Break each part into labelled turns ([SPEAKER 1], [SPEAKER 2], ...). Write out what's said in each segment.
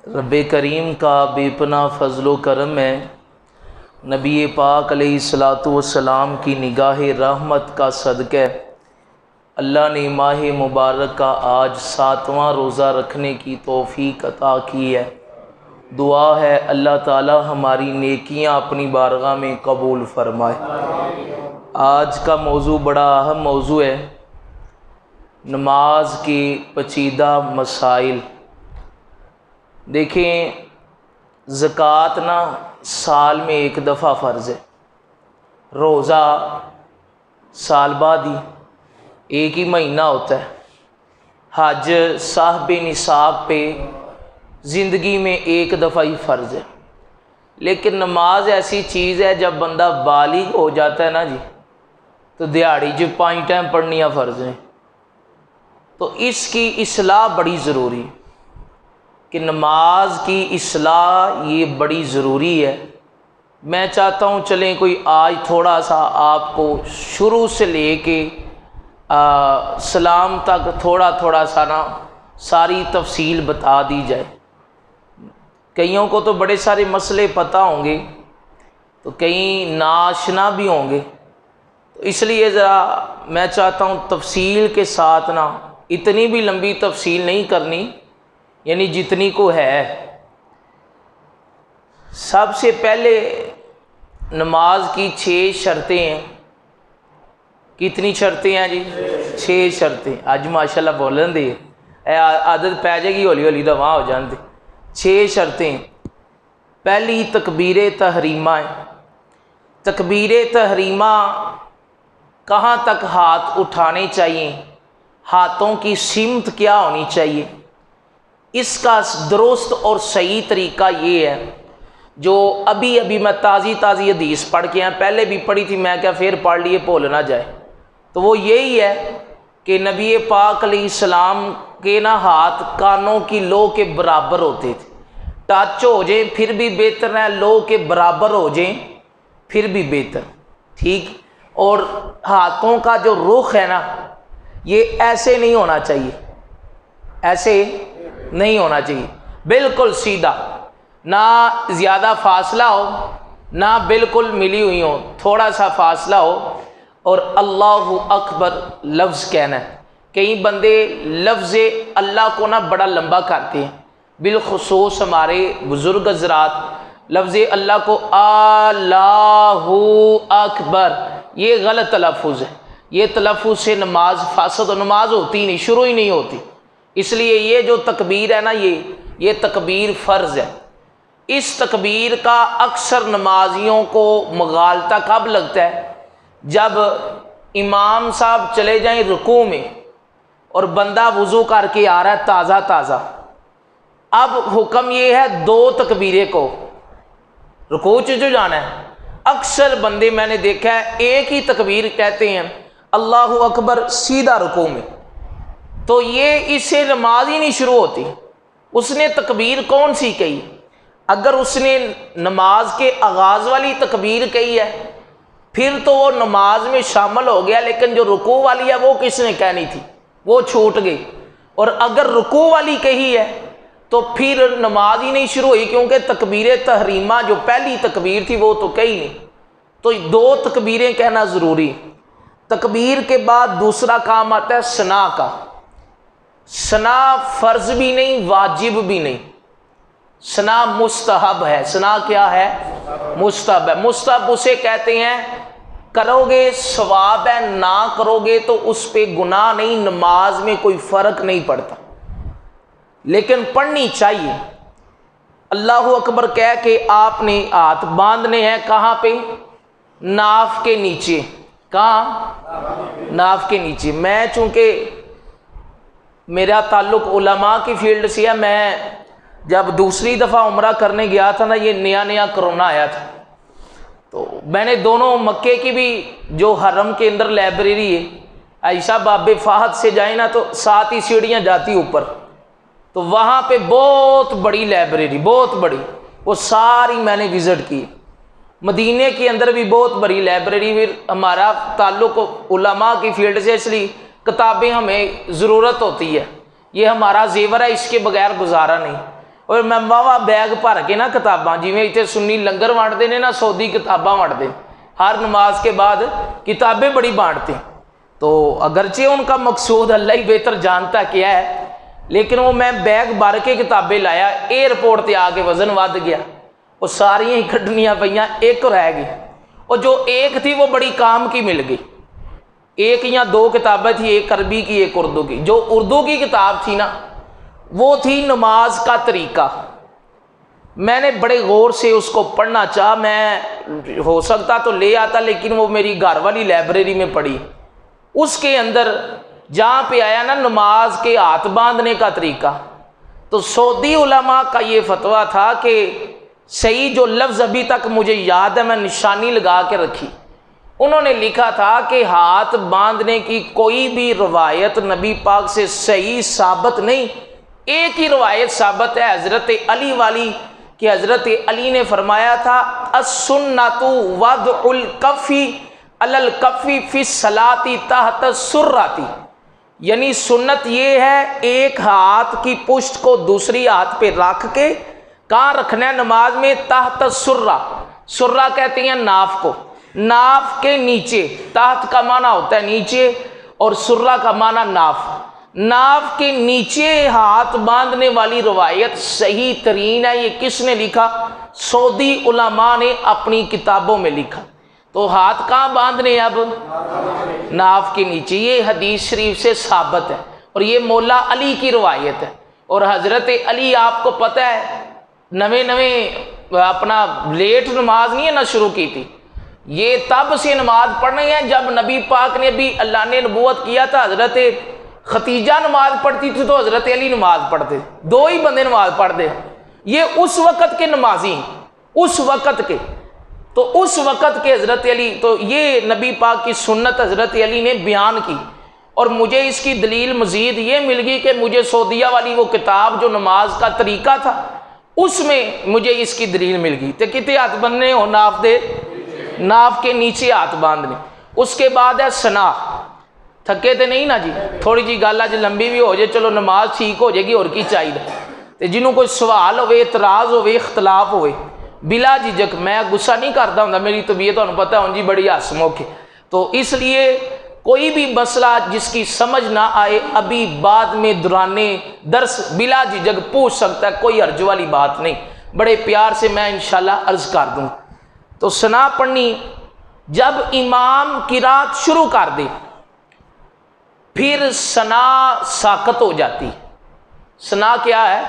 [SPEAKER 1] رب کریم کا بے پناہ فضل و کرم ہے، نبی پاک علیہ الصلاۃ والسلام کی نگاہ رحمت کا صدقہ اللہ نے ماہ مبارک کا آج 7واں روزہ رکھنے کی توفیق عطا کی ہے۔ دعا ہے اللہ تعالی ہماری نیکیاں اپنی بارگاہ میں قبول فرمائے۔ آج کا موضوع بڑا اہم موضوع ہے، نماز کے پیچیدہ مسائل۔ دیکھیں، زکوٰۃ نا سال میں ایک دفعہ فرض ہے، روزہ سال بعد ہی ایک ہی مہینہ ہوتا ہے، حج صاحب نصاب پہ زندگی میں ایک دفعہ ہی فرض ہے۔ لیکن نماز ایسی چیز ہے، جب بندہ بالغ ہو جاتا ہے نا جی، تو دیہڑی 5 ٹائم پڑھنیاں فرض ہیں۔ تو اس کی اصلاح بڑی ضروری ہے کہ نماز کی اصلاح یہ بڑی ضروری ہے۔ میں چاہتا ہوں چلیں کوئی آج تھوڑا سا آپ کو شروع سے لے کے سلام تک تھوڑا سا نا ساری تفصیل بتا دی جائے۔ کئیوں کو تو بڑے سارے مسئلے پتہ ہوں گے، تو کئی ناشنا بھی ہوں گے، تو اس لیے ذرا میں چاہتا ہوں تفصیل کے ساتھ نا، اتنی بھی لمبی تفصیل نہیں کرنی، یعنی جتنی کو ہے۔ سب سے پہلے نماز کی 6 شرطیں ہیں۔ کتنی شرطیں ہیں جی؟ 6 شرطیں۔ آج ماشاءاللہ بولن دے عادت پی جائے گی، ہولی ہولی تو وہاں ہو جان دے۔ 6 شرطیں۔ پہلی تکبیر تحریمہ ہے۔ تکبیر تحریمہ کہاں تک ہاتھ اٹھانے چاہیے، ہاتھوں کی سمت کیا ہونی چاہیے، اس کا درست اور صحیح طریقہ یہ ہے، جو ابھی میں تازی حدیث پڑھ کے پہلے بھی پڑھی تھی، میں کیا پھر پڑھ لیے بھول نہ جائے، تو وہ یہی ہے کہ نبی پاک علیہ السلام کے نا ہاتھ کانوں کی لو کے برابر ہوتے تھے۔ ٹچ ہو جائیں پھر بھی بہتر ہے، لو کے برابر ہو جائیں پھر بھی بہتر، ٹھیک۔ اور ہاتھوں کا جو رخ ہے نا، یہ ایسے نہیں ہونا چاہیے، ایسے نہیں ہونا چاہیے، بالکل سیدھا، نہ زیادہ فاصلہ ہو نہ بالکل ملی ہوئی ہو، تھوڑا سا فاصلہ ہو، اور اللہ اکبر لفظ کہنا ہے۔ کئی بندے لفظ اللہ کو نا بڑا لمبا کرتے ہیں، بالخصوص ہمارے بزرگ حضرات لفظ اللہ کو اللہ اکبر، یہ غلط تلفظ ہے۔ یہ تلفظ سے نماز فاسد، نماز ہوتی نہیں، شروع ہی نہیں ہوتی۔ اس لیے یہ جو تکبیر ہے نا، یہ تکبیر فرض ہے۔ اس تکبیر کا اکثر نمازیوں کو مغالطہ کب لگتا ہے؟ جب امام صاحب چلے جائیں رکوع میں اور بندہ وضو کر کے آ رہا ہے تازہ، اب حکم یہ ہے 2 تکبیریں کو رکوع جو جانا ہے۔ اکثر بندے میں نے دیکھا ہے ایک ہی تکبیر کہتے ہیں اللہ اکبر سیدھا رکوع میں، تو یہ اس سے نماز ہی نہیں شروع ہوتی۔ اس نے تکبیر کون سی کہی؟ اگر اس نے نماز کے آغاز والی تکبیر کہی ہے پھر تو وہ نماز میں شامل ہو گیا، لیکن جو رکوع والی ہے وہ کس نے کہنی تھی، وہ چھوٹ گئی۔ اور اگر رکوع والی کہی ہے تو پھر نماز ہی نہیں شروع ہوئی، کیونکہ تکبیر تحریمہ جو پہلی تکبیر تھی وہ تو کہی نہیں۔ تو 2 تکبیریں کہنا ضروری۔ تکبیر کے بعد دوسرا کام آتا ہے ثنا کا۔ ثنا فرض بھی نہیں، واجب بھی نہیں، ثنا مستحب ہے۔ ثنا کیا ہے؟ مستحب ہے۔ مستحب اسے کہتے ہیں کرو گے ثواب ہے، نہ کرو گے تو اس پہ گناہ نہیں، نماز میں کوئی فرق نہیں پڑتا، لیکن پڑھنی چاہیے۔ اللہ اکبر کہہ کے آپ نے ہاتھ باندھنے ہیں کہاں پہ؟ ناف کے نیچے۔ کہاں؟ ناف کے نیچے۔ میں چونکہ میرا تعلق علماء کی فیلڈ سے ہے، میں جب دوسری دفعہ عمرہ کرنے گیا تھا نا، یہ نیا کرونا آیا تھا، تو میں نے دونوں مکے کی بھی جو حرم کے اندر لائبریری ہے، عائشہ باب فہد سے جائیں نا تو 7 ہی سیڑھیاں جاتی اوپر، تو وہاں پہ بہت بڑی لائبریری، بہت بڑی، وہ ساری میں نے وزٹ کی۔ مدینے کے اندر بھی بہت بڑی لائبریری، پھر ہمارا تعلق علماء کی فیلڈ سے، اس لیے کتابیں ہمیں ضرورت ہوتی ہے، یہ ہمارا زیور ہے، اس کے بغیر گزارا نہیں۔ اور میں واہ بیگ بھر کے نا کتاباں، جویں اتنے سنی لنگر وانٹتے ہیں نا، سعودی کتاباں وانٹتے ہیں، ہر نماز کے بعد کتابیں بڑی بانٹتے ہیں۔ تو اگرچہ ان کا مقصود اللہ ہی بہتر جانتا کیا ہے، لیکن وہ میں بیگ بھر کے کتابیں لایا، ایئرپورٹ تے آ کے وزن ود گیا، وہ ساریاں ہی کھڈنیاں پئیاں، ایک رہ گئی، اور جو ایک تھی وہ بڑی کام کی مل گئی۔ ایک یا دو کتابیں تھی، ایک عربی کی ایک اردو کی۔ جو اردو کی کتاب تھی نا، وہ تھی نماز کا طریقہ۔ میں نے بڑے غور سے اس کو پڑھنا چاہا، میں ہو سکتا تو لے آتا، لیکن وہ میری گھر والی لائبریری میں پڑھی۔ اس کے اندر جہاں پہ آیا نا نماز کے ہاتھ باندھنے کا طریقہ، تو سعودی علماء کا یہ فتویٰ تھا کہ صحیح جو لفظ ابھی تک مجھے یاد ہے، میں نشانی لگا کے رکھی، انہوں نے لکھا تھا کہ ہاتھ باندھنے کی کوئی بھی روایت نبی پاک سے صحیح ثابت نہیں۔ ایک ہی روایت ثابت ہے حضرت علی والی، کہ حضرت علی نے فرمایا تھا السنۃ وضع الکف علی الکف فی الصلاۃ تحت السرۃ، یعنی سنت یہ ہے ایک ہاتھ کی پشت کو دوسری ہاتھ پہ رکھ کے کہاں رکھنا ہے نماز میں؟ تحت السرہ، سرہ کہتے ہیں ناف کو، ناف کے نیچے، تحت کا معنی ہوتا ہے نیچے اور سرہ کا معنی ناف، ناف کے نیچے ہاتھ باندھنے والی روایت صحیح ترین ہے۔ یہ کس نے لکھا؟ سعودی علماء نے اپنی کتابوں میں لکھا۔ تو ہاتھ کہاں باندھنے؟ اب ناف کے نیچے، یہ حدیث شریف سے ثابت ہے، اور یہ مولا علی کی روایت ہے۔ اور حضرت علی آپ کو پتہ ہے نویں اپنا لیٹ نماز نہیں ہے نہ شروع کی تھی، یہ تب سے نماز پڑھنی ہے جب نبی پاک نے بھی اللہ نے نبوت کیا تھا، حضرت ختیجہ نماز پڑھتی تھی تو حضرت علی نماز پڑھتے، دو ہی بندے نماز پڑھتے، یہ اس وقت کے نمازی، اس وقت کے، تو اس وقت کے حضرت علی، تو یہ نبی پاک کی سنت حضرت علی نے بیان کی۔ اور مجھے اس کی دلیل مزید یہ مل گئی کہ مجھے سعودیہ والی وہ کتاب جو نماز کا طریقہ تھا، اس میں مجھے اس کی دلیل مل گئی۔ تو کتنے ہاتھ بندنے ہو؟ ناف دے، ناف کے نیچے ہاتھ باندھنے۔ اس کے بعد ہے سنا، تھکے تے نہیں نا جی؟ تھوڑی جی گل اج لمبی بھی ہو جائے، چلو نماز ٹھیک ہو جائے گی، اور کی چاہیے۔ تے جنہوں کوئی سوال ہوئے، اعتراض ہوئے، اختلاف ہوئے، بلا جھجک، میں غصہ نہیں کرتا ہوں، میری طبیعت تمہیں پتہ ہے جی بڑی ہنس موکھے، تو اس لیے کوئی بھی مسئلہ جس کی سمجھ نہ آئے ابھی بعد میں دوران درس بلا جھجک پوچھ سکتا ہے، کوئی حرج والی بات نہیں، بڑے پیار سے میں انشاءاللہ عرض کر دوں۔ تو ثنا پڑھنی، جب امام قرات شروع کر دے پھر ثنا ساکت ہو جاتی۔ ثنا کیا ہے؟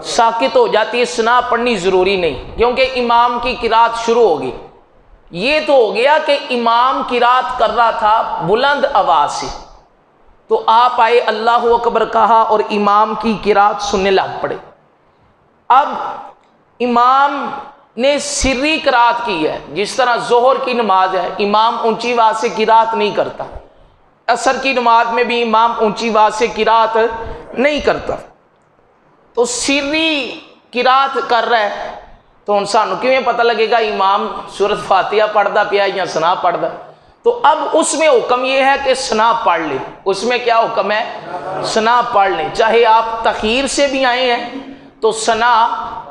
[SPEAKER 1] ساکت ہو جاتی ہے، ثنا پڑھنی ضروری نہیں، کیونکہ امام کی قرات شروع ہوگی۔ یہ تو ہو گیا کہ امام قرات کر رہا تھا بلند آواز سے، تو آپ آئے اللہ اکبر کہا اور امام کی قرات سننے لگ پڑے۔ اب امام نے سری قرات کی ہے، جس طرح ظہر کی نماز ہے امام اونچی آواز سے قرات نہیں کرتا، عصر کی نماز میں بھی امام اونچی آواز سے قرات نہیں کرتا، تو سری قرات کر رہا ہے، تو ان سانو کیوں پتہ لگے گا امام سورۃ فاتحہ پڑھدا پیا یا ثنا پڑھدا؟ تو اب اس میں حکم یہ ہے کہ ثنا پڑھ لے۔ اس میں کیا حکم ہے؟ ثنا پڑھ لیں، چاہے آپ تخیر سے بھی آئے ہیں تو ثنا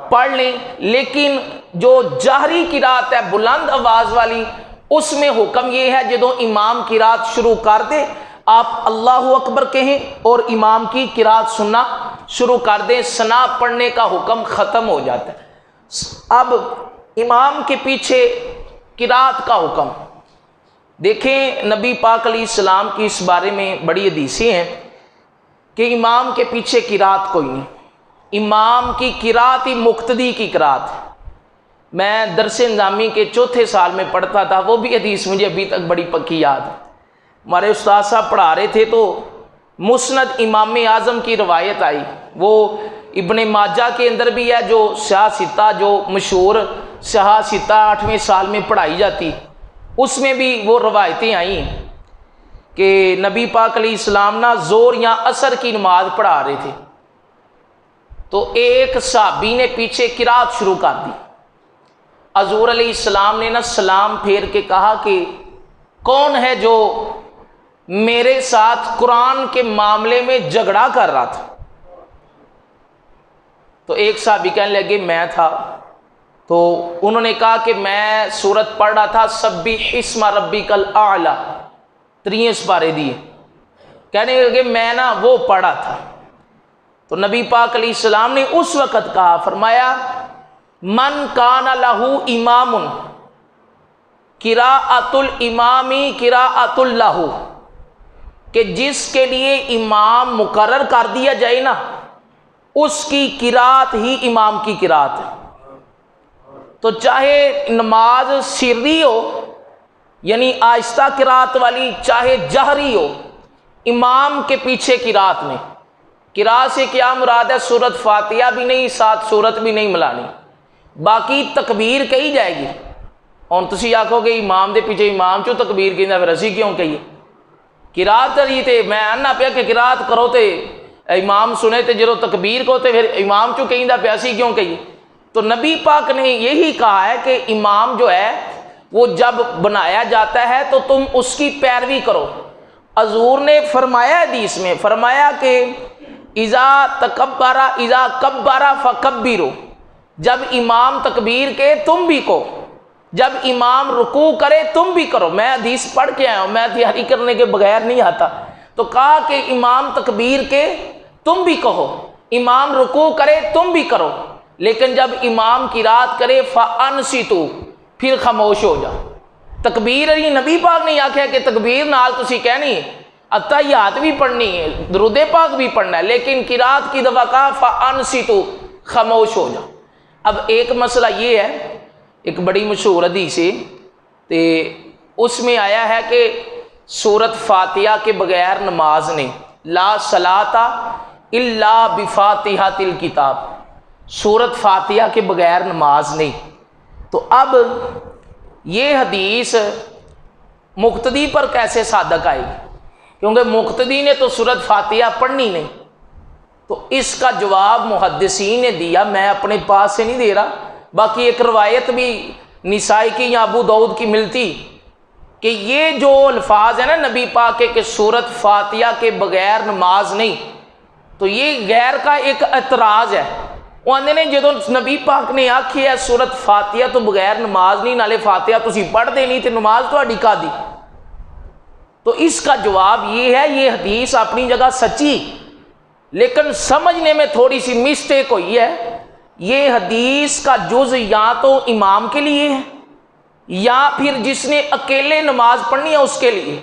[SPEAKER 1] پڑھ لیں، لیکن جو جہری قرات ہے بلند آواز والی، اس میں حکم یہ ہے جدوں امام قرات شروع کر دے آپ اللہ اکبر کہیں اور امام کی قرات سننا شروع کر دیں، ثنا پڑھنے کا حکم ختم ہو جاتا ہے۔ اب امام کے پیچھے قرات کا حکم دیکھیں، نبی پاک علیہ السلام کی اس بارے میں بڑی حدیثیں ہیں کہ امام کے پیچھے قرات کوئی نہیں، امام کی قرات ہی مقتدی کی قرات ہے۔ میں درس نظامی کے چوتھے سال میں پڑھتا تھا، وہ بھی حدیث مجھے ابھی تک بڑی پکی یاد ہے۔ ہمارے استاد صاحب پڑھا رہے تھے تو مسند امام اعظم کی روایت آئی، وہ ابن ماجہ کے اندر بھی ہے، جو سیاہ ستہ، جو مشہور سیاہ ستہ 8ویں سال میں پڑھائی جاتی، اس میں بھی وہ روایتیں آئیں کہ نبی پاک علیہ السلام نا زور یا عصر کی نماز پڑھا رہے تھے، تو ایک صحابی نے پیچھے قرات شروع کر دی، حضور علیہ السلام نے نا سلام پھیر کے کہا کہ کون ہے جو میرے ساتھ قرآن کے معاملے میں جھگڑا کر رہا تھا؟ تو ایک صحابی کہنے لگے میں تھا، تو انہوں نے کہا کہ میں سورت پڑھ رہا تھا سبح اسم ربک الاعلی، 3 سپارے دیے، کہنے لگے میں نا وہ پڑھا تھا۔ تو نبی پاک علیہ السلام نے اس وقت کہا، فرمایا من کان لہ امام قراءۃ الامام قراءۃ لہ، کہ جس کے لیے امام مقرر کر دیا جائے نا، اس کی قراءت ہی امام کی قراءت ہے۔ تو چاہے نماز سری ہو یعنی آہستہ قراءت والی، چاہے جہری ہو، امام کے پیچھے قراءت میں، قراءت سے کیا مراد ہے؟ سورت فاتحہ بھی نہیں، ساتھ سورت بھی نہیں ملانی، باقی تکبیر کہی جائے گی۔ اور تسی آکھو گے امام دے پیچھے امام چو تکبیر کہندا، پھر اسی کیوں کہیے؟ قراءت علی تے میں آنا پیا کہ قراءت کرو تے امام سنے تے جدو تکبیر کو تے پھر امام چو کہندا پیا اسی کیوں کہیے؟ تو نبی پاک نے یہی کہا ہے کہ امام جو ہے وہ جب بنایا جاتا ہے تو تم اس کی پیروی کرو۔ حضور نے فرمایا حدیث میں، فرمایا کہ اذا کبر فکبروا، جب امام تکبیر کے تم بھی کو، جب امام رکوع کرے تم بھی کرو۔ میں حدیث پڑھ کے آیا ہوں، میں تیاری کرنے کے بغیر نہیں آتا۔ تو کہا کہ امام تکبیر کے تم بھی کہو، امام رکوع کرے تم بھی کرو، لیکن جب امام قرات کرے فانصتوا، پھر خاموش ہو جا۔ تکبیر علی نبی پاک نے آکھیا کہ تکبیر نال تسی کہنی ہے، اتحیات بھی پڑھنی ہے، درود پاک بھی پڑھنا ہے، لیکن قرات کی دفعہ کہا فانصتوا، خاموش ہو جا۔ اب ایک مسئلہ یہ ہے، ایک بڑی مشہور حدیث ہے تے اس میں آیا ہے کہ سورت فاتحہ کے بغیر نماز نہیں، لا صلاۃ الا بفاتحۃ الکتاب، سورت فاتحہ کے بغیر نماز نہیں۔ تو اب یہ حدیث مقتدی پر کیسے صادق آئے گی؟ کیونکہ مقتدی نے تو سورت فاتحہ پڑھنی نہیں۔ تو اس کا جواب محدثین نے دیا، میں اپنے پاس سے نہیں دے رہا، باقی ایک روایت بھی نسائی کی یا ابو داؤد کی ملتی کہ یہ جو الفاظ ہیں نا نبی پاک کے کہ سورت فاتحہ کے بغیر نماز نہیں، تو یہ غیر کا ایک اعتراض ہے۔ وہ آندے نے جدو نبی پاک نے آکھی ہے سورت فاتحہ تو بغیر نماز نہیں، نالے فاتحہ تسی پڑھ دینی تے نماز تہاڈی کادی؟ تو اس کا جواب یہ ہے، یہ حدیث اپنی جگہ سچی، لیکن سمجھنے میں تھوڑی سی مسٹیک ہوئی ہے۔ یہ حدیث کا جز یا تو امام کے لیے ہے یا پھر جس نے اکیلے نماز پڑھنی ہے اس کے لیے۔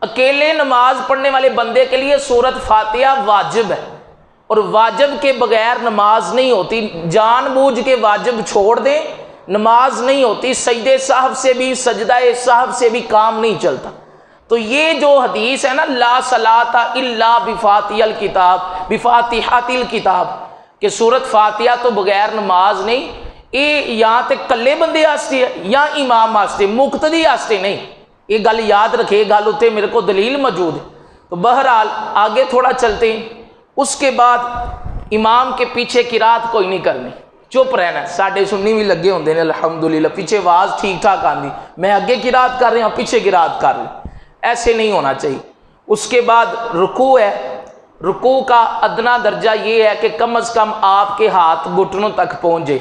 [SPEAKER 1] اکیلے نماز پڑھنے والے بندے کے لیے سورت فاتحہ واجب ہے، اور واجب کے بغیر نماز نہیں ہوتی، جان بوجھ کے واجب چھوڑ دیں نماز نہیں ہوتی، سجدے سہو سے بھی سجدہ سہو سے بھی کام نہیں چلتا۔ تو یہ جو حدیث ہے نا لا صلاۃ الا بفاتحۃ الکتاب، بفاتحۃ الکتاب، کہ سورت فاتحہ تو بغیر نماز نہیں، یہ یا تے کلے بندے واسطے ہے یا امام واسطے، مقتدی واسطے نہیں۔ یہ گل یاد رکھے، گل اتنے میرے کو دلیل موجود ہے۔ تو بہرحال آگے تھوڑا چلتے ہیں۔ اس کے بعد امام کے پیچھے قرات کوئی نہیں کرنی، چپ رہنا ہے۔ ساڈے سنی بھی لگے ہوندے نے الحمدللہ، پیچھے آواز ٹھیک ٹھاک آندی، میں آگے قرات کر رہا ہوں پیچھے قرات کر رہا ہوں، ایسے نہیں ہونا چاہیے۔ اس کے بعد رکوع ہے۔ رکوع کا ادنا درجہ یہ ہے کہ کم از کم آپ کے ہاتھ گھٹنوں تک پہنچے۔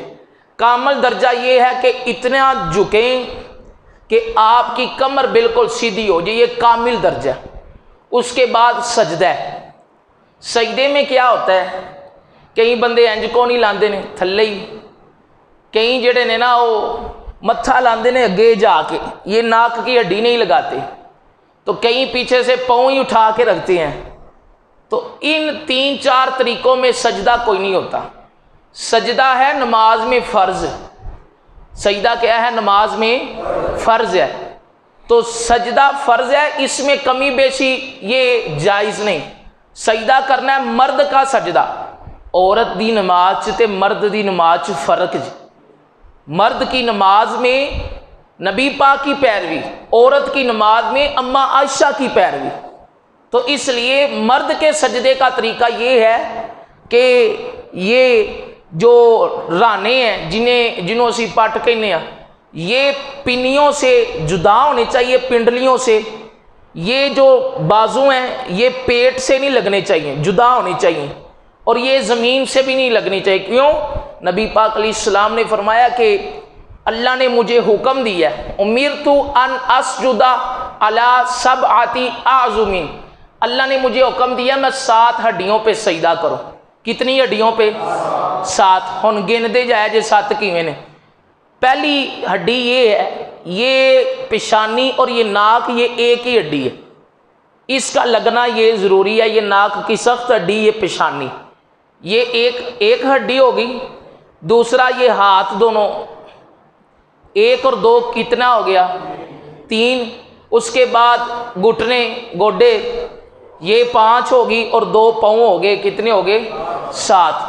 [SPEAKER 1] کامل درجہ یہ ہے کہ اتنا جھکیں کہ آپ کی کمر بالکل سیدھی ہو جائے، یہ کامل درجہ ہے۔ اس کے بعد سجدہ ہے۔ سجدے میں کیا ہوتا ہے؟ کئی بندے انج کو نہیں لاندے نے تھلے ہی، کئی جڑے نے نا وہ متھا لاندے نے اگے جا کے، یہ ناک کی ہڈی نہیں لگاتے، تو کئی پیچھے سے پاؤں ہی اٹھا کے رکھتے ہیں۔ تو ان 3-4 طریقوں میں سجدہ کوئی نہیں ہوتا۔ سجدہ ہے نماز میں فرض، سجدہ کیا ہے؟ نماز میں فرض ہے۔ تو سجدہ فرض ہے، اس میں کمی بیشی یہ جائز نہیں۔ سجدہ کرنا ہے مرد کا سجدہ، عورت دی نماز تے مرد دی نماز فرق جی۔ مرد کی نماز میں نبی پاک کی پیروی، عورت کی نماز میں اماں عائشہ کی پیروی۔ تو اس لیے مرد کے سجدے کا طریقہ یہ ہے کہ یہ جو رانے ہیں جنہوں اسی پٹ کہنے ہیں، یہ پنیوں سے جدا ہونے چاہیے، پنڈلیوں سے۔ یہ جو بازو ہیں یہ پیٹ سے نہیں لگنے چاہیے، جدا ہونی چاہیے۔ اور یہ زمین سے بھی نہیں لگنی چاہیے. کیوں؟ نبی پاک علیہ السلام نے فرمایا کہ اللہ نے مجھے حکم دیا ہے امرت ان اسجد علی سبعۃ اعظم، اللہ نے مجھے حکم دیا میں 7 ہڈیوں پہ سجدہ کروں. کتنی ہڈیوں پہ؟ 7. ہن گن دے جائے جے 7 کیویں نے. پہلی ہڈی یہ ہے، یہ پیشانی اور یہ ناک، یہ ایک ہی ہڈی ہے، اس کا لگنا یہ ضروری ہے. یہ ناک کی سخت ہڈی، یہ پیشانی، یہ ایک ہڈی ہوگی. دوسرا یہ ہاتھ دونوں، 1 اور 2 کتنا ہو گیا؟ 3. اس کے بعد گھٹنے گوڈے، یہ 5 ہوگی اور 2 پاؤں ہو گئے، کتنے ہو گئے؟ 7.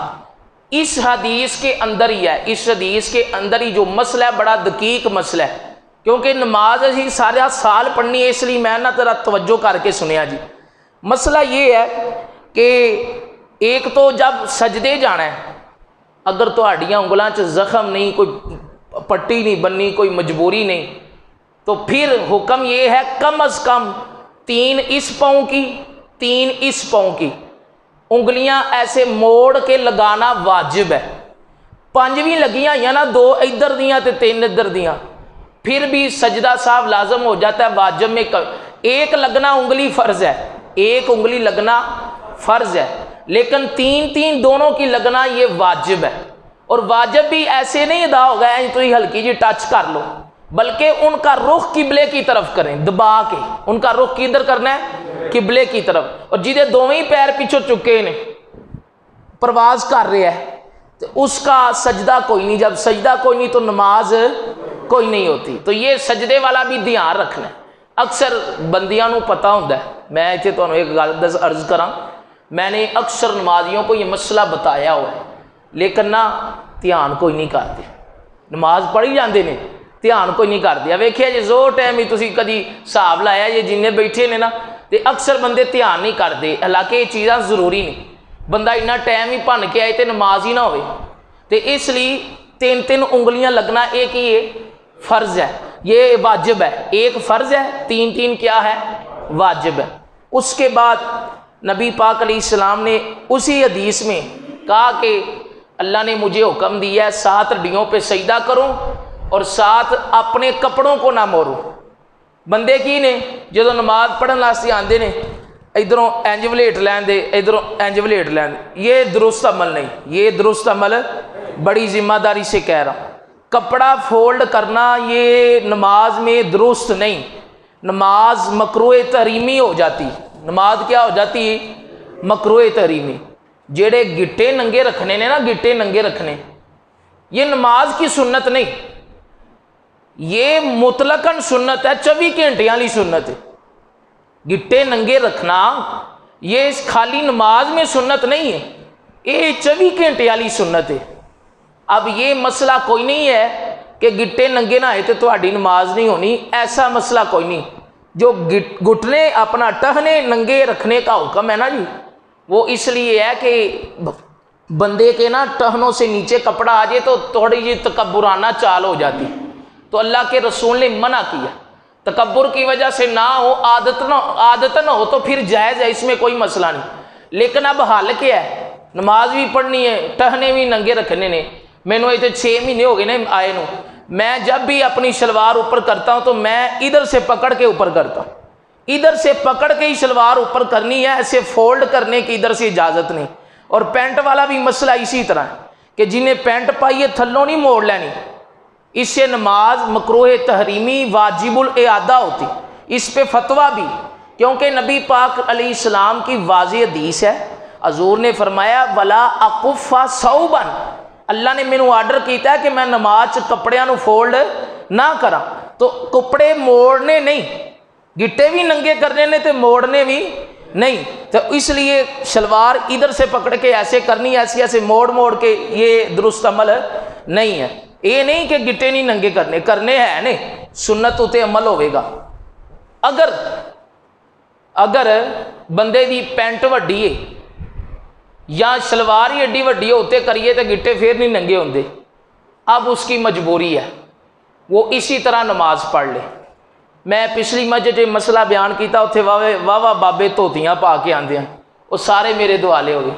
[SPEAKER 1] اس حدیث کے اندر ہی ہے، اس حدیث کے اندر ہی جو مسئلہ ہے بڑا دقیق مسئلہ ہے، کیونکہ نماز اسی سارا سال پڑھنی ہے، اس لیے میں نہ ذرا توجہ کر کے سنیا جی. مسئلہ یہ ہے کہ ایک تو جب سجدے جانا ہے، اگر تہاڈیاں انگلاں چ زخم نہیں، کوئی پٹی نہیں بننی، کوئی مجبوری نہیں، تو پھر حکم یہ ہے کم از کم 3 اس پاؤں کی، 3 اس پاؤں کی انگلیاں ایسے موڑ کے لگانا واجب ہے. 5ویں لگیاں یا نا 2 ادھر دیاں تے 3 ادھر دیاں، پھر بھی سجدہ صاحب لازم ہو جاتا ہے. واجب میں ایک لگنا انگلی فرض ہے، ایک انگلی لگنا فرض ہے، لیکن 3 دونوں کی لگنا یہ واجب ہے. اور واجب بھی ایسے نہیں ادا ہو گیا تو یہ ہلکی جی ٹچ کر لو، بلکہ ان کا رخ قبلے کی طرف کریں، دبا کے ان کا رخ کدھر کرنا ہے؟ قبلے کی طرف. اور جہدے دونوں ہی پیر پیچھے چکے نے، پرواز کر رہے ہیں، تو اس کا سجدہ کوئی نہیں. جب سجدہ کوئی نہیں تو نماز کوئی نہیں ہوتی. تو یہ سجدے والا بھی دھیان رکھنا ہے. اکثر بندیاں نو پتہ ہوتا ہے، میں اتنے تمہیں ایک گل عرض کراں، میں نے اکثر نمازیوں کو یہ مسئلہ بتایا ہوا ہے، لیکن نہ دھیان کوئی نہیں کرتے. نماز پڑھی جاندے نے، دھیان کوئی نہیں کرتے. ویکھیا جی زور ٹائم ہی تسی کدی حساب لایا یہ جنہیں بیٹھے نے نا، تے اکثر بندے دھیان نہیں کرتے. حالانکہ یہ چیزاں ضروری نہیں. بندہ اتنا ٹائم ہی بھن کے آئے تے نماز ہی نہ ہوئے، تے اس لیے 3 انگلیاں لگنا ایک ہی یہ فرض ہے، یہ واجب ہے. ایک فرض ہے، 3 کیا ہے؟ واجب ہے. اس کے بعد نبی پاک علیہ السلام نے اسی حدیث میں کہا کہ اللہ نے مجھے حکم دیا ہے 7 ہڈیوں پہ سجدہ کروں اور 7 اپنے کپڑوں کو نہ موڑو. بندے کی نے جدو نماز پڑھن واسطے آندے نے، ادھروں انج ولیٹ لین دے، ادھروں انج ولیٹ لین دے. یہ درست عمل نہیں، یہ درست عمل بڑی ذمہ داری سے کہہ رہا ہوں. کپڑا فولڈ کرنا یہ نماز میں درست نہیں. نماز مکروہ تحریمی ہو جاتی. نماز کیا ہو جاتی؟ مکروہ تحریمی. جڑے گٹے ننگے رکھنے نے نا، گٹے ننگے رکھنے، یہ نماز کی سنت نہیں، یہ مطلقاً سنت ہے، 24 گھنٹے والی سنت ہے. گٹے ننگے رکھنا یہ خالی نماز میں سنت نہیں ہے، یہ 24 گھنٹے والی سنت ہے. اب یہ مسئلہ کوئی نہیں ہے کہ گٹے ننگے نہ آئے تو تہاڈی نماز نہیں ہونی، ایسا مسئلہ کوئی نہیں. جو گھٹنے اپنا ٹہنے ننگے رکھنے کا حکم ہے نا جی، وہ اس لیے ہے کہ بندے کے نا ٹہنوں سے نیچے کپڑا آ جائے تو تھوڑی جی تکبرانہ چال ہو جاتی. تو اللہ کے رسول نے منع کیا، تکبر کی وجہ سے نہ ہو، عادت نہ ہو تو پھر جائز ہے، اس میں کوئی مسئلہ نہیں. لیکن اب حال کیا ہے؟ نماز بھی پڑھنی ہے، ٹہنے بھی ننگے رکھنے نے. مینوں یہ 6 مہینے ہو گئے نا آئے نو، میں جب بھی اپنی شلوار اوپر کرتا ہوں تو میں ادھر سے پکڑ کے اوپر کرتا ہوں، ادھر سے پکڑ کے ہی شلوار اوپر کرنی ہے، ایسے فولڈ کرنے کی ادھر سے اجازت نہیں. اور پینٹ والا بھی مسئلہ اسی طرح ہے کہ جنہیں پینٹ پائی ہے تھلوں نہیں موڑ لینی، اس سے نماز مکروہ تحریمی واجب الاعادہ ہوتی. اس پہ فتویٰ بھی، کیونکہ نبی پاک علیہ السلام کی واضح حدیث ہے، حضور نے فرمایا ولا اقف ثوبا، اللہ نے مینوں آرڈر کیتا ہے کہ میں نماز کپڑیاں نو فولڈ نہ کرا. تو کپڑے موڑنے نہیں، گٹے بھی ننگے کرنے نے تے موڑنے بھی نہیں. تو اس لیے شلوار ادھر سے پکڑ کے ایسے کرنی، ایسے ایسے موڑ کے، یہ درست عمل نہیں ہے. یہ نہیں کہ گٹے نہیں ننگے کرنے ہیں نے، سنت اتے عمل ہوئے گا. اگر بندے دی پینٹ وڈی ہے یا شلوار ہی ایڈی وڈی ہوتے کریے تو گٹے پھر نہیں ننگے ہوندے، اب اس کی مجبوری ہے، وہ اسی طرح نماز پڑھ لے. میں پچھلی مسجد مسئلہ بیان کیتا، اتنے واہ بابے دھوتیاں پا کے آندے ہیں، وہ سارے میرے دوالے ہو گئے.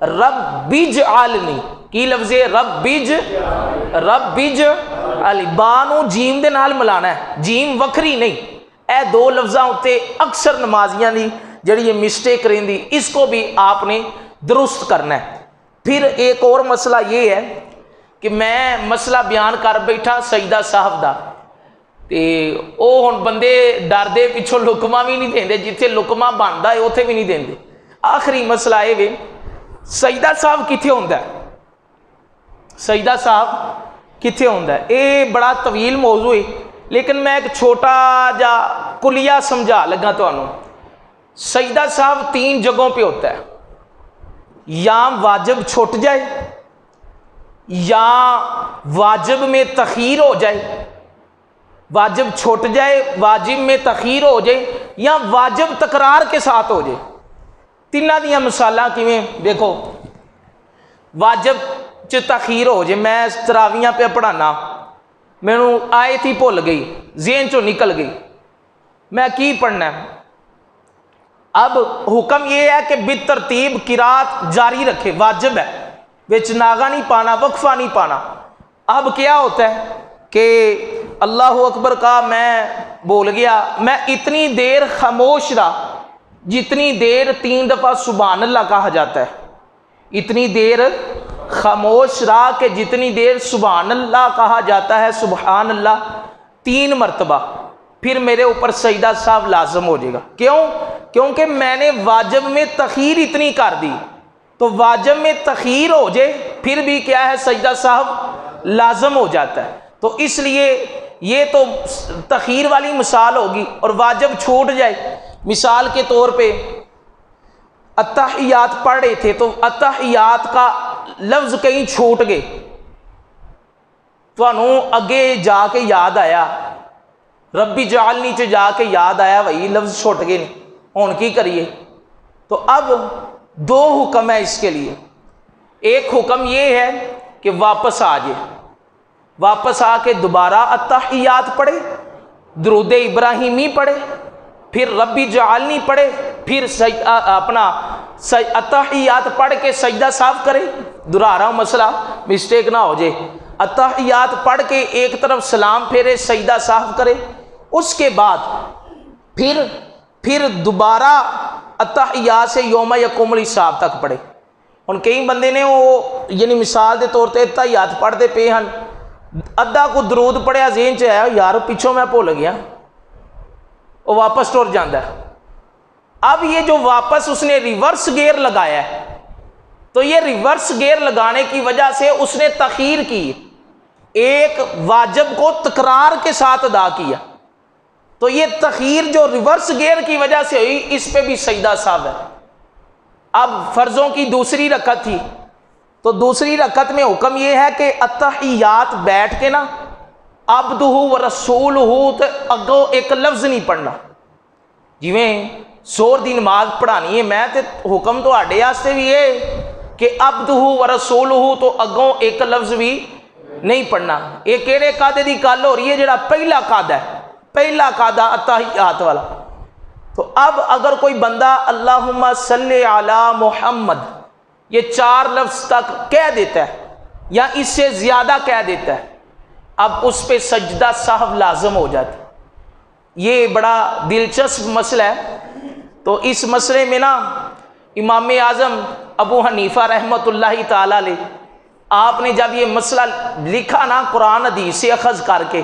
[SPEAKER 1] رب اجعلنی کی لفظ ہے رب اجعلنی، با نو جیم دے نال ملانا ہے، جیم وکھری نہیں۔ اے دو لفظاں ہوتے اکثر نمازیاں دی جڑی یہ مسٹیک رہندی، اس کو بھی آپ نے درست کرنا ہے۔ پھر ایک اور مسئلہ یہ ہے کہ میں مسئلہ بیان کر بیٹھا سجدہ صاحب دا، تے او ہن بندے ڈر دے پچھوں لکما بھی نہیں دیندے، جتھے لکما بندا ہے اوتھے بھی نہیں دیندے۔ آخری مسئلہ اے وے سجدہ صاحب کتھے ہوندا ہے، سجدہ صاحب کتھے ہوندا ہے؟ اے بڑا طویل موضوع ہے، لیکن میں ایک چھوٹا جا کلیہ سمجھا لگا تانوں۔ سجدہ صاحب 3 جگہوں پہ ہوتا ہے، یا واجب چھوٹ جائے، یا واجب میں تخیر ہو جائے، واجب چھوٹ جائے، واجب میں تخیر ہو جائے، یا واجب تکرار کے ساتھ ہو جائے۔ تینہ دیاں مثالاں کیویں دیکھو، واجب چ تخیر ہو جائے، میں تراویاں پہ پڑھانا، مینوں آیت ہی بھول گئی، ذہن چوں نکل گئی، میں کی پڑھنا ہے؟ اب حکم یہ ہے کہ بالترتیب قرات جاری رکھے، واجب ہے، وچ ناغا نہیں پانا، وقفہ نہیں پانا۔ اب کیا ہوتا ہے کہ اللہ اکبر کا میں بول گیا، میں اتنی دیر خاموش رہا جتنی دیر 3 دفعہ سبحان اللہ کہا جاتا ہے، اتنی دیر خاموش رہا کہ جتنی دیر سبحان اللہ کہا جاتا ہے، سبحان اللہ 3 مرتبہ، پھر میرے اوپر سجدہ صاحب لازم ہو جائے گا۔ کیوں؟ کیونکہ میں نے واجب میں تخیر اتنی کر دی، تو واجب میں تخیر ہو جائے پھر بھی کیا ہے، سجدہ صاحب لازم ہو جاتا ہے۔ تو اس لیے یہ تو تخیر والی مثال ہوگی، اور واجب چھوٹ جائے، مثال کے طور پہ اتحیات پڑھ رہے تھے تو اتحیات کا لفظ کہیں چھوٹ گئے، تو انہوں اگے جا کے یاد آیا، ربی جعلنی چ جا کے یاد آیا وہی لفظ چھوٹ گئے نہیں، ہون کی کریے؟ تو اب 2 حکم ہے اس کے لیے۔ ایک حکم یہ ہے کہ واپس آ جائے، واپس آ کے دوبارہ اتحیات پڑھے، درود ابراہیمی پڑھے، پھر ربی جعلنی پڑھے، پھر اپنا اتحیات پڑھ کے سجدہ صاحب کرے۔ دہرا رہا ہوں مسئلہ مسٹیک نہ ہو جائے، اتحیات پڑھ کے ایک طرف سلام پھیرے، سجدہ صاحب کرے، اس کے بعد پھر دوبارہ اتحیات سے یوم یقوم الحساب تک پڑھے۔ ہن کئی بندے نے وہ یعنی مثال دے طور تے اتحیات پڑھتے پے ہن، ادھا کو درود پڑھیا ذہن چ ہے یار پیچھوں میں بھول گیا، وہ واپس ٹر جاندہ ہے۔ اب یہ جو واپس اس نے ریورس گیئر لگایا ہے، تو یہ ریورس گیئر لگانے کی وجہ سے اس نے تخیر کی، ایک واجب کو تکرار کے ساتھ ادا کیا، تو یہ تخیر جو ریورس گیئر کی وجہ سے ہوئی، اس پہ بھی سجدہ صاحب ہے۔ اب فرضوں کی دوسری رکعت تھی، تو دوسری رکعت میں حکم یہ ہے کہ اتحیات بیٹھ کے نا عبدہ و رسولہ تے اگوں ایک لفظ نہیں پڑھنا، جویں زور دی نماز پڑھانی ہے میں تے حکم تو آڈے آستے بھی ہے کہ عبدہ و رسولہ تو اگوں ایک لفظ بھی نہیں پڑھنا۔ ایک کیڑے قاعدے دی گل ہو رہی ہے جڑا پہلا قاعدہ ہے، پہلا قاعدہ اتحیات والا۔ تو اب اگر کوئی بندہ اللہم صلی علی محمد یہ 4 لفظ تک کہہ دیتا ہے یا اس سے زیادہ کہہ دیتا ہے، اب اس پہ سجدہ صاحب لازم ہو جاتا ہے۔ یہ بڑا دلچسپ مسئلہ ہے۔ تو اس مسئلے میں نا امام اعظم ابو حنیفہ رحمۃ اللہ تعالی علیہ، آپ نے جب یہ مسئلہ لکھا نا قرآن حدیث سے اخذ کر کے،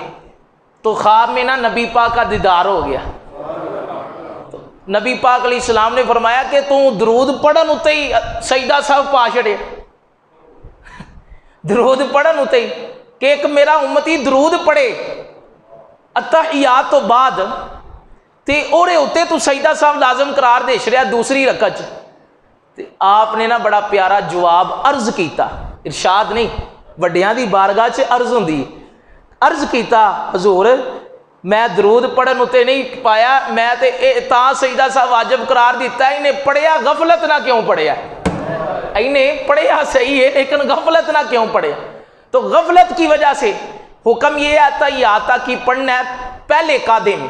[SPEAKER 1] تو خواب میں نا نبی پاک کا دیدار ہو گیا۔ نبی پاک علیہ السلام نے فرمایا کہ تو درود پڑھن اتے ہی سجدہ صاحب پا چھڑے، درود پڑھن اتے ہی کہ ایک میرا امتی درود پڑھے اتحیات تو بعد تے اوڑے اتے تو سجدہ صاحب لازم قرار دے چھڑیا دوسری رکعت تے آپ نے نا بڑا پیارا جواب عرض کیتا، ارشاد نہیں وڈیاں دی بارگاہ چ عرض ہوندی، عرض کیتا حضور میں درود پڑھن اتے نہیں پایا، میں تے تاں سجدہ صاحب واجب قرار دیتا ہے، انہیں پڑھیا غفلت نہ کیوں پڑھیا، انہیں پڑھیا صحیح ہے لیکن غفلت نہ کیوں پڑھیا؟ تو غفلت کی وجہ سے حکم یہ آتا ہی آتا کہ پڑھنا ہے پہلے قاعدے میں،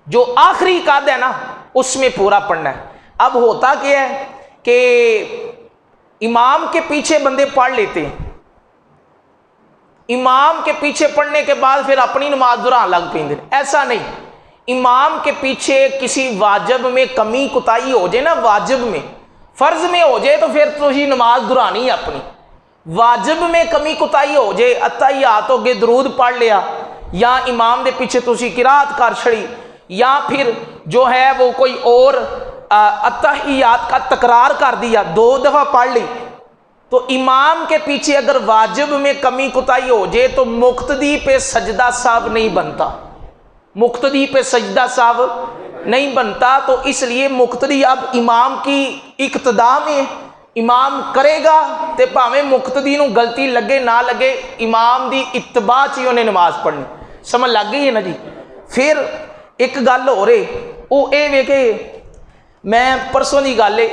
[SPEAKER 1] جو آخری قاعدہ ہے نا اس میں پورا پڑھنا ہے۔ اب ہوتا کیا ہے کہ امام کے پیچھے بندے پڑھ لیتے ہیں، امام کے پیچھے پڑھنے کے بعد پھر اپنی نماز دہران لگ پیں۔ ایسا نہیں، امام کے پیچھے کسی واجب میں کمی کوتاہی ہو جائے نا، واجب میں فرض میں ہو جائے تو پھر تو ہی نماز دہرانی ہے اپنی۔ واجب میں کمی کوتاہی ہو جائے، اتحیات ہو گئے درود پڑھ لیا، یا امام دے پیچھے تسی قرات کر چھڑی، یا پھر جو ہے وہ کوئی اور اتحیات کا تکرار کر دیا، 2 دفعہ پڑھ لی، تو امام کے پیچھے اگر واجب میں کمی کوتاہی ہو جائے تو مقتدی پہ سجدہ سہو نہیں بنتا، مقتدی پہ سجدہ سہو نہیں بنتا۔ تو اس لیے مقتدی اب امام کی اقتداء میں امام کرے گا تے بھاویں مقتدی نو غلطی لگے نہ لگے، امام دی اتباع چ انہیں نماز پڑھنی۔ سمجھ لگ گئی ہے نا جی؟ پھر ایک گل ہو رہی، وہ اے وے کہ میں پرسوں دی گل ہے،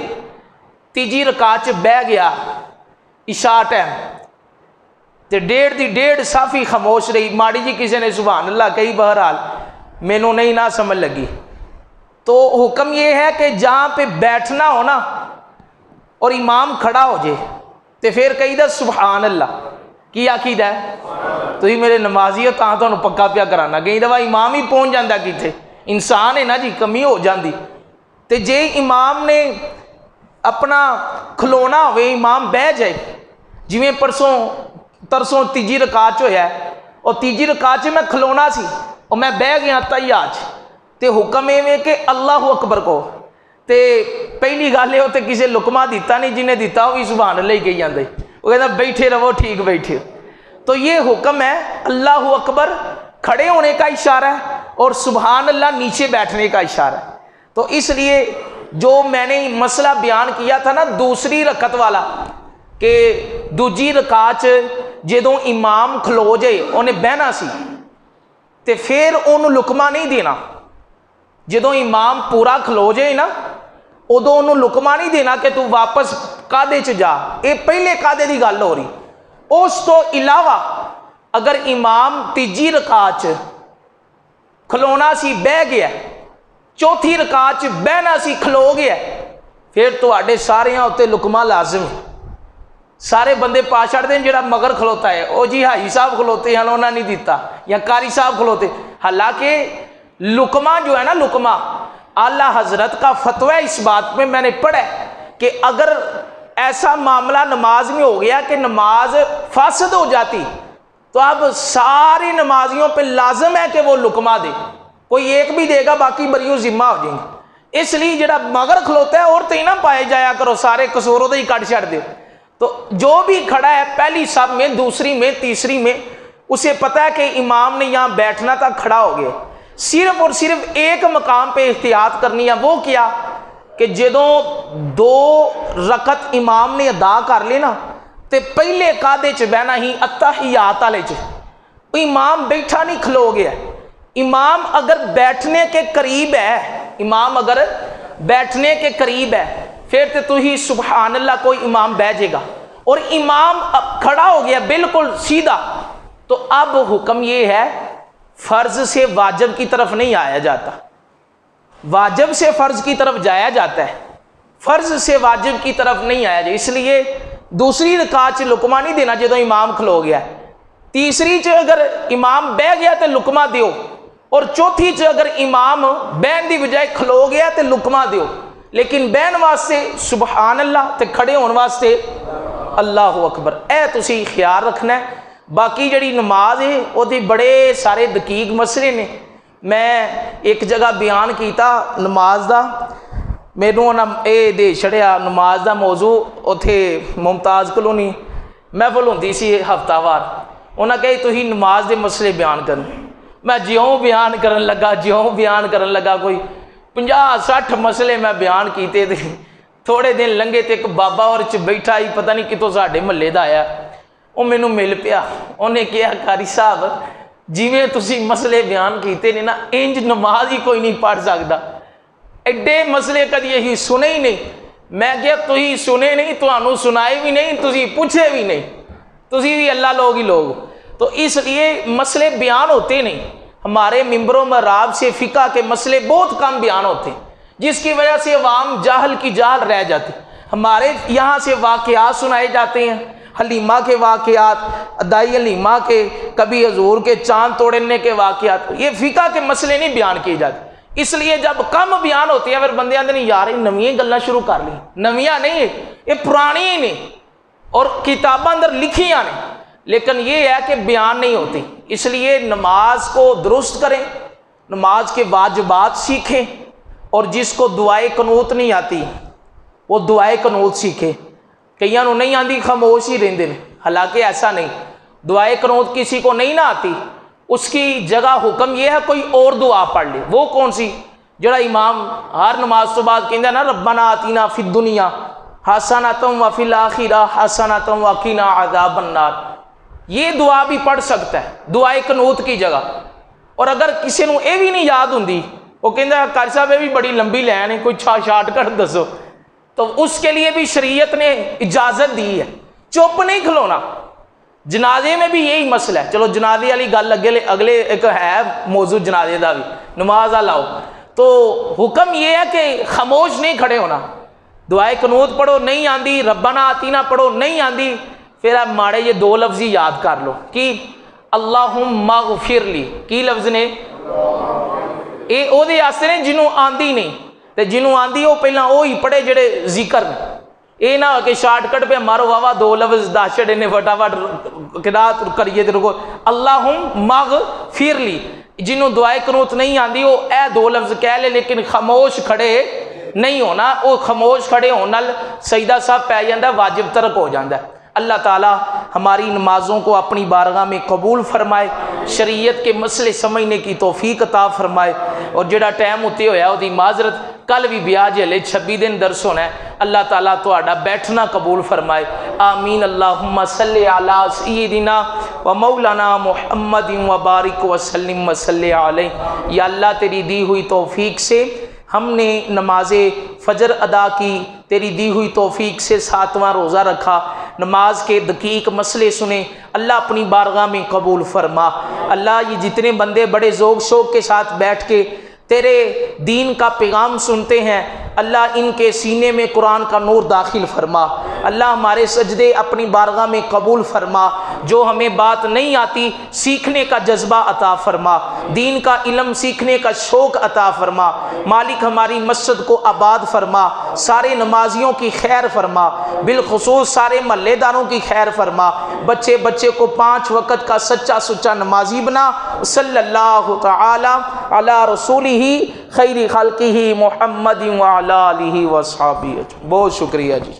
[SPEAKER 1] تیجی رکعت چ بہ گیا عشاء ٹائم تے 1:30 دی 1:30 صافی خاموش رہی، ماڑی جی کسی نے سبحان اللہ کہی، بہرحال مینوں نہیں نہ سمجھ لگی۔ تو حکم یہ ہے کہ جہاں پہ بیٹھنا ہو نا اور امام کھڑا ہو جائے تو پھر کہی دا سبحان اللہ، کی آخیدہ ہے؟ تو ہی میرے نمازی ہو تاں تو پکا پیا کرانا، کئی دفعہ امام ہی پہنچ جاندہ کیتے، انسان ہے نا جی، کمی ہو جاندی۔ تے جے امام نے اپنا کھلونا ہوئے، امام بہ جائے، جویں ترسوں تیجی رکعت ہویا ہے، اور تیجی رکعت میں کھلونا سی اور میں بہ گیا تحیات، تے حکم ہے کہ اللہ اکبر کو، تے پہلی گل ہے تے کسی لقمہ دیتا نہیں، جنہیں دیتا وہ بھی سبحان اللہ ہی کہی جاندے، وہ کہتا بیٹھے رہو ٹھیک بیٹھے۔ تو یہ حکم ہے اللہ اکبر کھڑے ہونے کا اشارہ ہے اور سبحان اللہ نیچے بیٹھنے کا اشارہ ہے۔ تو اس لیے جو میں نے مسئلہ بیان کیا تھا نا دوسری رکعت والا، کہ دوجی رکعت جدوں امام کھلو جائے انہیں بہنا سی تے پھر انہوں لقمہ نہیں دینا، جدوں امام پورا کھلو جائے نا ادو انہوں لقمہ نہیں دینا کہ تو واپس قادے چ جا، یہ پہلے قادے دی گل ہو رہی۔ اس تو علاوہ اگر امام تیجی رکعت کھلونا سی بہ گیا، چوتھی رکعت بہنا سی کھلو گیا، پھر تو آڈے سارے ہوتے لقمہ لازم ہے۔ سارے بندے پا چھڑ دیں جڑا مگر کھلوتا ہے، او جی حاجی صاحب کھلوتے ہیں انہوں نے نہیں دیتا، یا قاری صاحب کھلوتے، حالانکہ لقمہ جو ہے نا، لقمہ اعلیٰ حضرت کا فتویٰ اس بات میں نے پڑھا ہے کہ اگر ایسا معاملہ نماز میں ہو گیا کہ نماز فاسد ہو جاتی تو اب سارے نمازیوں پہ لازم ہے کہ وہ لقمہ دے، کوئی ایک بھی دے گا باقی بریوں ذمہ ہو جائیں گے۔ اس لیے جڑا مگر کھلوتا ہے اور تھی نہ پائے جایا کرو، سارے قصوروں دے ہی کٹ چھڑ دے۔ تو جو بھی کھڑا ہے پہلی صف میں، دوسری میں، تیسری میں، اسے پتہ ہے کہ امام نے یہاں بیٹھنا تھا، کھڑا ہو گیا، صرف اور صرف ایک مقام پہ احتیاط کرنی ہے، وہ کیا کہ جدوں 2 رکعت امام نے ادا کر لینا تے پہلے قادے چ بہنا ہی اتحیات والے چ، امام بیٹھا نہیں کھلو گیا، امام اگر بیٹھنے کے قریب ہے، امام اگر بیٹھنے کے قریب ہے پھر تو ہی سبحان اللہ کوئی امام بہ جائے گا، اور امام اب کھڑا ہو گیا بالکل سیدھا، تو اب حکم یہ ہے فرض سے واجب کی طرف نہیں آیا جاتا، واجب سے فرض کی طرف جایا جاتا ہے، فرض سے واجب کی طرف نہیں آیا جائے۔ اس لیے دوسری رکعت چ لقمہ نہیں دینا جدوں امام کھلو گیا، تیسری چ اگر امام بہ گیا تو لقمہ دیو، اور چوتھی چ اگر امام بہن دی بجائے کھلو گیا تو لقمہ دیو، لیکن بہن واسطے سبحان اللہ تے کھڑے ہون واسطے اللہ اکبر، اے تسی خیال رکھنا ہے۔ باقی جڑی نماز ہے وہ دی بڑے سارے دقیق مسئلے نے، میں ایک جگہ بیان کیتا نماز دا، مینوں اے دے چھڑیا نماز دا موضوع، اتھے ممتاز کلونی محفل ہوندی سی ہفتہ وار، انہاں کہی تسی نماز دے مسئلے بیان کرن، میں جیوں بیان کرن لگا کوئی 50-60 مسئلے میں بیان کیتے تھے، تھوڑے دن لنگے تے ایک بابا اور چ بیٹھا ہی پتہ نہیں کتوں ساڈے محلے دا آیا، وہ مینوں مل پیا، انہیں کہا قاری صاحب جویں تسی مسئلے بیان کیتے نے نا انج نماز ہی کوئی نہیں پڑھ سکدا، ایڈے مسئلے کدی یہی سنے ہی نہیں۔ میں کہا تسی سنے نہیں، تانوں سنائے بھی نہیں، تسی پوچھے بھی نہیں، تسی بھی اللہ لوگ ہی لوگ، تو اس لیے مسئلے بیان ہوتے نہیں، ہمارے ممبروں میں راب سے فقہ کے مسئلے بہت کم بیان ہوتے ہیں، جس کی وجہ سے عوام جاہل کی جاہل رہ جاتی۔ ہمارے یہاں سے واقعات سنائے جاتے ہیں، حلیمہ کے واقعات، دائی حلیمہ کے، کبھی حضور کے چاند توڑنے کے واقعات، یہ فقہ کے مسئلے نہیں بیان کیے جاتے۔ اس لیے جب کم بیان ہوتے ہیں پھر بندے آتے نہیں یار نویاں گلاں شروع کر لی، نویاں نہیں یہ پرانی ہی نہیں، اور کتاباں اندر لکھیاں نے، لیکن یہ ہے کہ بیان نہیں ہوتی۔ اس لیے نماز کو درست کریں، نماز کے واجبات سیکھیں، اور جس کو دعائے قنوت نہیں آتی وہ دعائے قنوت سیکھے۔ کئیاں نو نہیں آتی خاموش ہی رہندے نے، حالانکہ ایسا نہیں، دعائے قنوت کسی کو نہیں نہ آتی اس کی جگہ حکم یہ ہے کوئی اور دعا پڑھ لے۔ وہ کون سی؟ جڑا امام ہر نماز تو بعد کہندا نا ربنا آتینا فی الدنیا حسنۃ وفی الآخرہ حسنۃ وقنا عذاب النار، یہ دعا بھی پڑھ سکتا ہے دعائے قنوت کی جگہ۔ اور اگر کسی نو یہ بھی نہیں یاد ہوندی، وہ کہندا قاری صاحب یہ بھی بڑی لمبی لین ہے، کوئی شارٹ کٹ دسو، تو اس کے لیے بھی شریعت نے اجازت دی ہے، چپ نہیں کھلونا۔ جنازے میں بھی یہی مسئلہ ہے، چلو جنازے والی گل اگلے ایک ہے موضوع جنازے دا بھی، نماز لاؤ تو حکم یہ ہے کہ خاموش نہیں کھڑے ہونا، دعائے قنوت پڑھو نہیں آندی، ربنا آتینا پڑھو نہیں آندی، پھر آپ ماڑے یہ دو لفظ یاد کر لو کہ اللہم اغفر لی، کی لفظ نے اے او دے واسطے نے جنوں آندی نہیں، تے جنوں آندی وہ پہلا وہی پڑھے جڑے ذکر نے، اے نہ کہ شارٹ کٹ پہ مارو واوا دو لفظ دس چھڑے نے فٹافٹ قرات کریے تے رکو۔ اللہم اغفر لی، جنوں دعائے قنوت نہیں آندی وہ اے دو لفظ کہہ لے، لیکن خاموش کھڑے نہیں ہونا، وہ خاموش کھڑے ہونا سجدہ صاحب پہ جاندہ واجب ترک ہو جاندہ ہے۔ اللہ تعالی ہماری نمازوں کو اپنی بارگاہ میں قبول فرمائے، شریعت کے مسئلے سمجھنے کی توفیق عطا فرمائے، اور جڑا ٹائم ہوتے ہویا وہ دی معذرت، کل بھی بیاج ہلے 26 دن درس ہونا ہے، اللہ تعالیٰ تہاڈا بیٹھنا قبول فرمائے، آمین۔ اللہم صلی علی سیدنا و مولانا محمد و بارک وسلم وصلی علیہ۔ یا اللہ تیری دی ہوئی توفیق سے ہم نے نماز فجر ادا کی، تیری دی ہوئی توفیق سے 7واں روزہ رکھا، نماز کے دقیق مسئلے سنے، اللہ اپنی بارگاہ میں قبول فرما۔ اللہ یہ جتنے بندے بڑے ذوق شوق کے ساتھ بیٹھ کے تیرے دین کا پیغام سنتے ہیں، اللہ ان کے سینے میں قرآن کا نور داخل فرما، اللہ ہمارے سجدے اپنی بارگاہ میں قبول فرما، جو ہمیں بات نہیں آتی سیکھنے کا جذبہ عطا فرما، دین کا علم سیکھنے کا شوق عطا فرما، مالک ہماری مسجد کو آباد فرما، سارے نمازیوں کی خیر فرما، بالخصوص سارے محلے داروں کی خیر فرما، بچے بچے کو 5 وقت کا سچا سچا نمازی بنا، صلی اللہ تعالی علی رسولہ خیر خلقہ محمد وعلی آلہ وصحبہ۔ بہت شکریہ جی۔